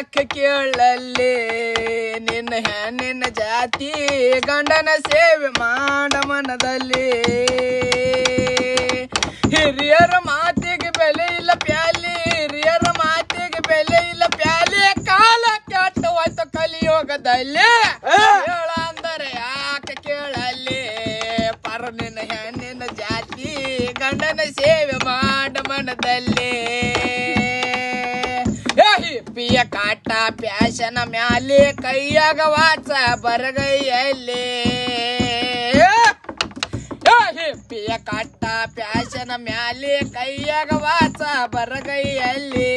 ಯಾಕೆ ಕೇಳಲ್ಲಿ ನಿನ್ನ ಹೆಣ್ಣಿನ ಜಾತಿ ಗಂಡನ ಸೇವೆ ಮಾಡ ಮನದಲ್ಲಿ ಹಿರಿಯರ ಮಾತಿಗೆ ಬೆಲೆ ಇಲ್ಲ ಪ್ಯಾಲಿ ಹಿರಿಯರ ಮಾತಿಗೆ ಬೆಲೆ ಇಲ್ಲ ಪ್ಯಾಲಿ ಕಾಲ ಕೆಟ್ಟ ಹೋಯ್ತು ಕಲಿಯೋಗದಲ್ಲಿ ಕೇಳ ಅಂದರೆ ಯಾಕೆ ಕೇಳಲ್ಲಿ ಪರ ನಿನ್ನ ಹೆಣ್ಣಿನ ಜಾತಿ ಗಂಡನ ಸೇವೆ ಮಾಡ ಮನದಲ್ಲಿ ಹಿಪ್ಪಿಯ ಕಾಟ ಪ್ಯಾಶನ ಮ್ಯಾಲೆ ಕೈಯಾಗ ವಾಚ ಬರಗೈಯಲ್ಲಿ ಹಿಪ್ಪಿಯ ಕಾಟ ಪ್ಯಾಶನ ಮ್ಯಾಲೆ ಕೈಯಾಗ ವಾಚ ಬರಗೈಯಲ್ಲಿ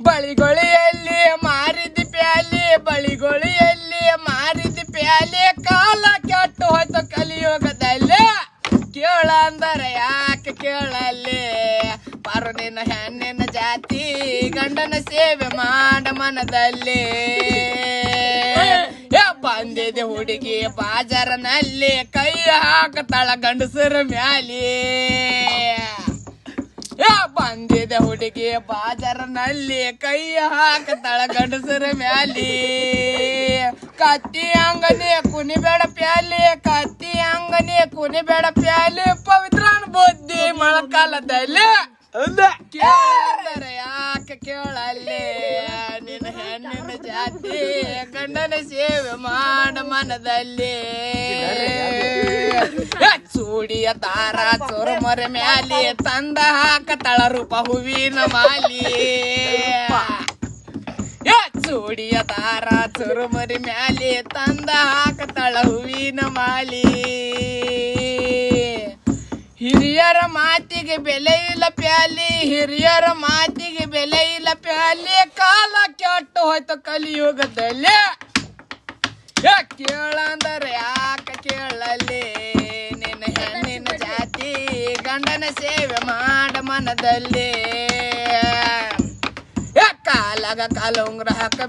ಬಳಿಗೊಳಿಯಲ್ಲಿ ಮಾರಿದ ಪ್ಯಾಲಿ ಬಳಿಗೊಳಿಯಲ್ಲಿ ಮಾರಿದ ಪ್ಯಾಲಿ ಕಾಲ ಕೆಟ್ಟು ಹೋಯ್ತು ಕಲಿಯುಗದಲ್ಲಿ ಕೇಳ ಅಂದರೆ ಯಾಕೆ ಕೇಳಲ್ಲಿ ಪರ ನಿನ್ನ ಹೆಣ್ಣಿನ ಜಾತಿ ಗಂಡನ ಸೇವೆ ಮಾಡ ಮನದಲ್ಲಿ ಬಂದಿದೆ ಹುಡುಗಿ ಬಾಜಾರನಲ್ಲಿ ಕೈ ಹಾಕತಾಳ ಗಂಡಸರ ಮ್ಯಾಲಿ ಬಂದಿದೆ ಹುಡುಗಿ ಬಾಜಾರನಲ್ಲಿ ಕೈ ಹಾಕತಾಳ ಗಂಡಸರ ಮ್ಯಾಲಿ ಕತ್ತಿ ಅಂಗನೆ ಕುನಿಬೇಡ ಪ್ಯಾಲಿ ಕತ್ತಿ ಅಂಗನೆ ಕುನಿಬೇಡ ಪ್ಯಾಲಿ ಪವಿತ್ರನ ಬುದ್ಧಿ ಮಳೆಗಾಲದಲ್ಲಿ ಕೇಳಂದರೆ ಯಾಕೆ ಕೇಳಲ್ಲಿ ನಿನ್ನ ಹೆಣ್ಣಿನ ಜಾತಿ ಗಂಡನ ಸೇವೆ ಮಾಡ ಮನದಲ್ಲಿ ಚೂಡಿಯ ತಾರ ಚೋರಮೊರೆ ಮ್ಯಾಲಿ ತಂದ ಹಾಕತಳ ರೂಪ ಹೂವಿನ ಮಾಲಿ ಚೂಡಿಯ ತಾರ ಚೋರಮೊರೆ ಮ್ಯಾಲಿ ತಂದ ಹಾಕತಳ ಹೂವಿನ ಮಾಲಿ ಹಿರಿಯರ ಮಾತಿಗೆ ಬೆಲೆ ಇಲ್ಲ ಪ್ಯಾಲಿ ಹಿರಿಯರ ಮಾತಿಗೆ ಬೆಲೆ ಇಲ್ಲ ಪ್ಯಾಲಿ ಕಾಲ ಕೆಟ್ಟು ಹೋಯ್ತು ಕಲಿಯುಗದಲ್ಲಿ ಕೇಳಂದರೆ ಯಾಕೆ ಕೇಳಲ್ಲಿ ನಿನ್ನ ಹೆಣ್ಣಿನ ಜಾತಿ ಗಂಡನ ಸೇವೆ ಮಾಡ ಮನದಲ್ಲಿ ಕಾಲಾಗ ಕಾಲುಂಗ್ರ ಹಾಕ